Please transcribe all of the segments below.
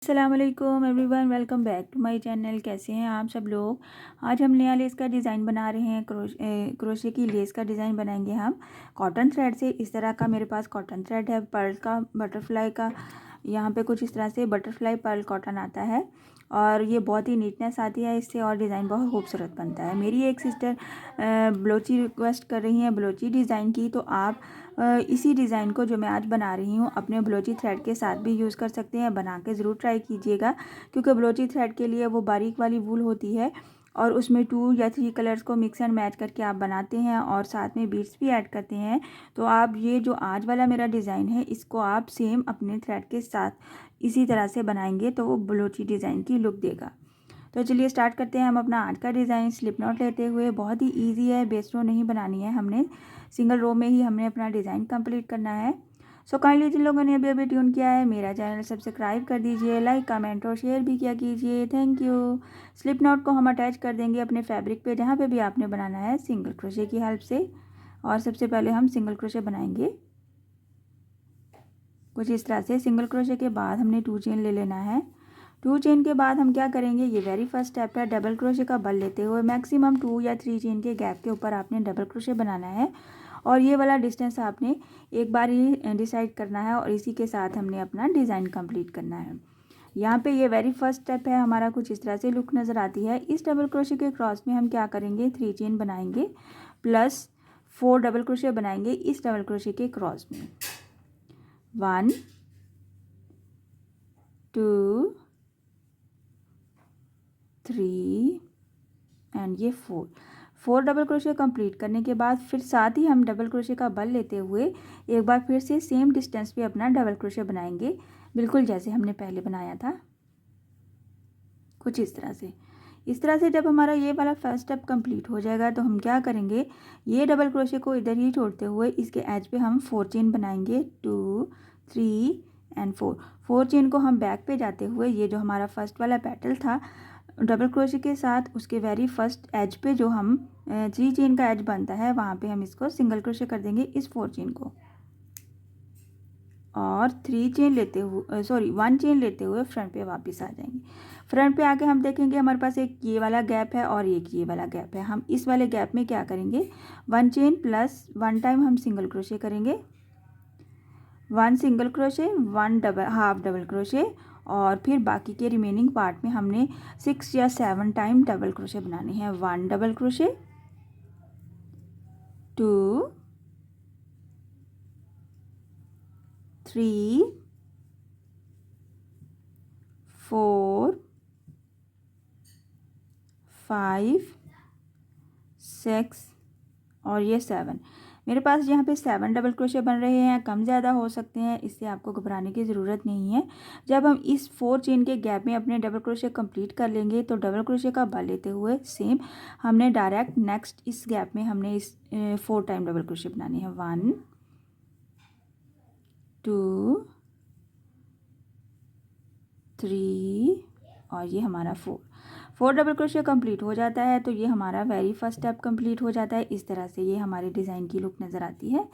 अस्सलाम वालेकुम everyone, welcome back to my channel. कैसे हैं आप सब लोग। आज हम नया लेस का डिज़ाइन बना रहे हैं। क्रोशे की लेस का डिज़ाइन बनाएंगे हम कॉटन थ्रेड से। इस तरह का मेरे पास कॉटन थ्रेड है, पर्ल का, बटरफ्लाई का। यहाँ पे कुछ इस तरह से बटरफ्लाई पर्ल कॉटन आता है और ये बहुत ही नीटनेस आती है इससे और डिज़ाइन बहुत खूबसूरत बनता है। मेरी एक सिस्टर ब्लोची रिक्वेस्ट कर रही हैं ब्लोची डिज़ाइन की, तो आप इसी डिज़ाइन को जो मैं आज बना रही हूँ अपने ब्लोची थ्रेड के साथ भी यूज़ कर सकते हैं। बना के ज़रूर ट्राई कीजिएगा, क्योंकि ब्लोची थ्रेड के लिए वो बारीक वाली वूल होती है और उसमें 2 या 3 कलर्स को मिक्स एंड मैच करके आप बनाते हैं और साथ में बीड्स भी ऐड करते हैं। तो आप ये जो आज वाला मेरा डिज़ाइन है इसको आप सेम अपने थ्रेड के साथ इसी तरह से बनाएंगे तो वो ब्लोची डिज़ाइन की लुक देगा। तो चलिए स्टार्ट करते हैं हम अपना आज का डिज़ाइन। स्लिप नॉट लेते हुए, बहुत ही इजी है, बेस रो नहीं बनानी है हमने, सिंगल रो में ही हमने अपना डिज़ाइन कंप्लीट करना है। सो काइंडली जिन लोगों ने अभी अभी ट्यून किया है मेरा चैनल सब्सक्राइब कर दीजिए, लाइक कमेंट और शेयर भी किया कीजिए, थैंक यू। स्लिप नॉट को हम अटैच कर देंगे अपने फैब्रिक पे जहाँ पे भी आपने बनाना है सिंगल क्रोशे की हेल्प से। और सबसे पहले हम सिंगल क्रोशे बनाएंगे कुछ इस तरह से। सिंगल क्रोशे के बाद हमने 2 चेन ले लेना है। 2 चेन के बाद हम क्या करेंगे, ये वेरी फर्स्ट स्टेप है, डबल क्रोशे का बल लेते हुए मैक्सिमम 2 या 3 चेन के गैप के ऊपर आपने डबल क्रोशे बनाना है और ये वाला डिस्टेंस आपने एक बार ही डिसाइड करना है और इसी के साथ हमने अपना डिज़ाइन कंप्लीट करना है। यहाँ पे ये वेरी फर्स्ट स्टेप है हमारा, कुछ इस तरह से लुक नज़र आती है। इस डबल क्रोशे के क्रॉस में हम क्या करेंगे, 3 चेन बनाएंगे प्लस 4 डबल क्रोशे बनाएंगे इस डबल क्रोशे के क्रॉस में। 1 2 3 एंड ये 4 डबल क्रोशे कंप्लीट करने के बाद फिर साथ ही हम डबल क्रोशे का बल लेते हुए एक बार फिर से सेम डिस्टेंस पे अपना डबल क्रोशे बनाएंगे, बिल्कुल जैसे हमने पहले बनाया था, कुछ इस तरह से। इस तरह से जब हमारा ये वाला फर्स्ट स्टेप कंप्लीट हो जाएगा तो हम क्या करेंगे, ये डबल क्रोशे को इधर ही छोड़ते हुए इसके एज पे हम 4 चेन बनाएंगे, 2 3 एंड 4 चेन को हम बैक पे जाते हुए ये जो हमारा फर्स्ट वाला पेटल था डबल क्रोशे के साथ उसके वेरी फर्स्ट एज पे जो हम 3 चेन का एज बनता है वहाँ पे हम इसको सिंगल क्रोशे कर देंगे इस 4 चेन को और 3 चेन लेते हुए 1 चेन लेते हुए फ्रंट पे वापस आ जाएंगे। फ्रंट पे आके हम देखेंगे हमारे पास एक ये वाला गैप है और एक ये वाला गैप है। हम इस वाले गैप में क्या करेंगे, 1 चेन प्लस 1 टाइम हम सिंगल क्रोशे करेंगे, 1 single crochet, 1 half double crochet और फिर बाकी के रिमेनिंग पार्ट में हमने 6 या 7 टाइम डबल क्रोशे बनाने हैं। 1 डबल क्रोशे, 2 3 4 5 6 और ये 7। मेरे पास यहाँ पे 7 डबल क्रोशे बन रहे हैं, कम ज़्यादा हो सकते हैं, इससे आपको घबराने की ज़रूरत नहीं है। जब हम इस 4 चेन के गैप में अपने डबल क्रोशे कंप्लीट कर लेंगे तो डबल क्रोशे का बल लेते हुए सेम हमने डायरेक्ट नेक्स्ट इस गैप में हमने इस 4 टाइम डबल क्रोशे बनाने हैं। 1 2 3 और ये हमारा 4 डबल क्रोशे कंप्लीट हो जाता है तो ये हमारा वेरी फर्स्ट स्टेप कंप्लीट हो जाता है। इस तरह से ये हमारे डिज़ाइन की लुक नज़र आती है।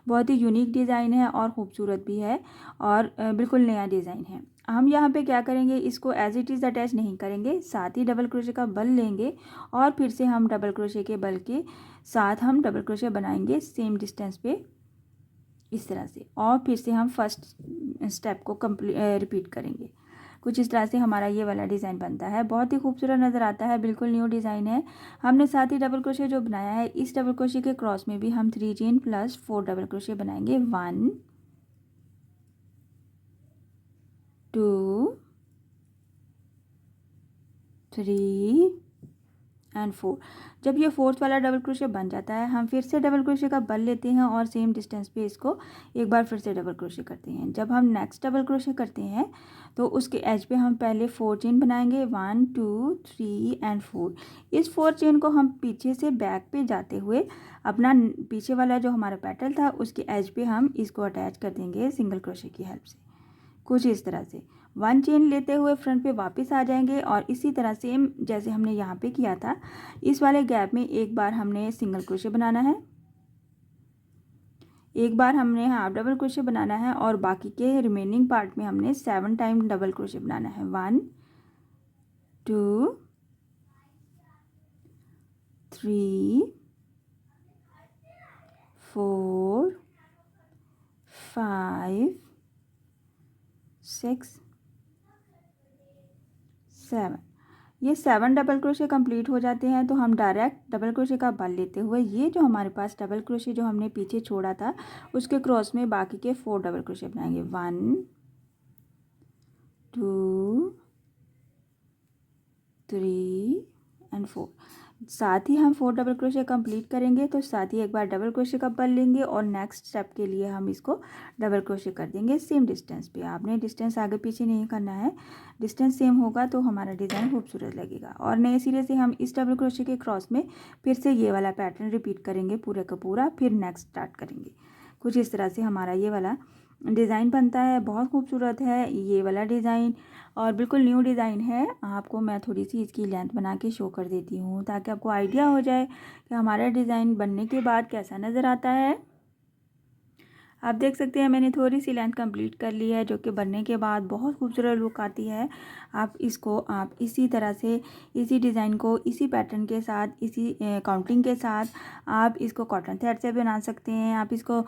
बहुत ही यूनिक डिज़ाइन है और ख़ूबसूरत भी है और बिल्कुल नया डिज़ाइन है। हम यहाँ पे क्या करेंगे, इसको एज इट इज़ अटैच नहीं करेंगे, साथ ही डबल क्रोशे का बल लेंगे और फिर से हम डबल क्रोशे के बल के साथ हम डबल क्रोशे बनाएंगे सेम डिस्टेंस पे इस तरह से और फिर से हम फर्स्ट स्टेप को रिपीट करेंगे। कुछ इस तरह से हमारा ये वाला डिज़ाइन बनता है, बहुत ही खूबसूरत नज़र आता है, बिल्कुल न्यू डिज़ाइन है। हमने साथ ही डबल क्रोशे जो बनाया है इस डबल क्रोशे के क्रॉस में भी हम 3 चेन प्लस 4 डबल क्रोशे बनाएंगे। 1 2 3 एंड 4। जब ये 4th वाला डबल क्रोशे बन जाता है हम फिर से डबल क्रोशे का बल लेते हैं और सेम डिस्टेंस पे इसको एक बार फिर से डबल क्रोशे करते हैं। जब हम नेक्स्ट डबल क्रोशे करते हैं तो उसके एज पे हम पहले 4 चेन बनाएंगे, 1 2 3 एंड 4। इस 4 चेन को हम पीछे से बैक पे जाते हुए अपना पीछे वाला जो हमारा पेटल था उसके एज पे हम इसको अटैच कर देंगे सिंगल क्रोशे की हेल्प से। कुछ इस तरह से 1 चेन लेते हुए फ्रंट पे वापस आ जाएंगे और इसी तरह सेम जैसे हमने यहाँ पे किया था इस वाले गैप में एक बार हमने सिंगल क्रोशे बनाना है, एक बार हमने हाफ डबल क्रोशे बनाना है और बाकी के रिमेनिंग पार्ट में हमने 7 टाइम डबल क्रोशे बनाना है। 1 2 3 4 5 6 7। ये 7 डबल क्रोशे कंप्लीट हो जाते हैं तो हम डायरेक्ट डबल क्रोशे का बल लेते हुए ये जो हमारे पास डबल क्रोशे जो हमने पीछे छोड़ा था उसके क्रॉस में बाकी के 4 डबल क्रोशे बनाएंगे। 1 2 3 एंड 4। साथ ही हम 4 डबल क्रोशे कंप्लीट करेंगे तो साथ ही एक बार डबल क्रोशे का बल लेंगे और नेक्स्ट स्टेप के लिए हम इसको डबल क्रोशे कर देंगे सेम डिस्टेंस पे। आपने डिस्टेंस आगे पीछे नहीं करना है, डिस्टेंस सेम होगा तो हमारा डिज़ाइन खूबसूरत लगेगा। और नए सिरे से हम इस डबल क्रोशे के क्रॉस में फिर से ये वाला पैटर्न रिपीट करेंगे पूरे का पूरा, फिर नेक्स्ट स्टार्ट करेंगे। कुछ इस तरह से हमारा ये वाला डिज़ाइन बनता है। बहुत खूबसूरत है ये वाला डिज़ाइन और बिल्कुल न्यू डिज़ाइन है। आपको मैं थोड़ी सी इसकी लेंथ बना के शो कर देती हूँ ताकि आपको आइडिया हो जाए कि हमारा डिज़ाइन बनने के बाद कैसा नज़र आता है। आप देख सकते हैं मैंने थोड़ी सी लेंथ कंप्लीट कर ली है जो कि बनने के बाद बहुत खूबसूरत लुक आती है। आप इसी तरह से इसी डिज़ाइन को इसी पैटर्न के साथ इसी काउंटिंग के साथ आप इसको कॉटन थ्रेड से बना सकते हैं। आप इसको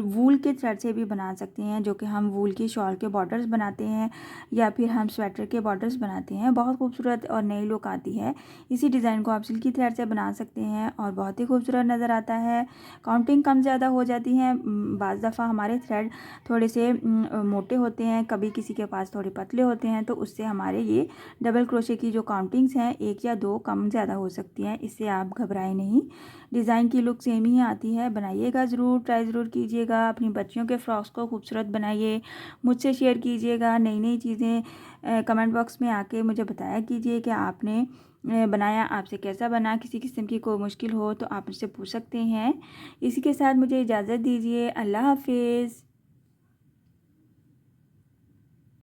वूल के थ्रेड से भी बना सकते हैं जो कि हम वूल की शॉल के बॉर्डर्स बनाते हैं या फिर हम स्वेटर के बॉर्डर्स बनाते हैं। बहुत खूबसूरत और नई लुक आती है। इसी डिज़ाइन को आप सिल्की थ्रेड से बना सकते हैं और बहुत ही खूबसूरत नज़र आता है। काउंटिंग कम ज़्यादा हो जाती है, बाज़ दफ़ा हमारे थ्रेड थोड़े से मोटे होते हैं, कभी किसी के पास थोड़े पतले होते हैं तो उससे हमारे ये डबल क्रोशे की जो काउंटिंग्स हैं 1 या 2 कम ज़्यादा हो सकती हैं। इससे आप घबराएं नहीं, डिज़ाइन की लुक सेम ही आती है। बनाइएगा ज़रूर, ट्राई ज़रूर कीजिएगा। अपनी बच्चियों के फ्रॉक्स को खूबसूरत बनाइए, मुझसे शेयर कीजिएगा। नई नई चीज़ें कमेंट बॉक्स में आके मुझे बताया कीजिए कि आपने बनाया, आपसे कैसा बना। किसी किस्म की कोई मुश्किल हो तो आप मुझसे पूछ सकते हैं। इसी के साथ मुझे इजाज़त दीजिए। अल्लाह हाफिज़।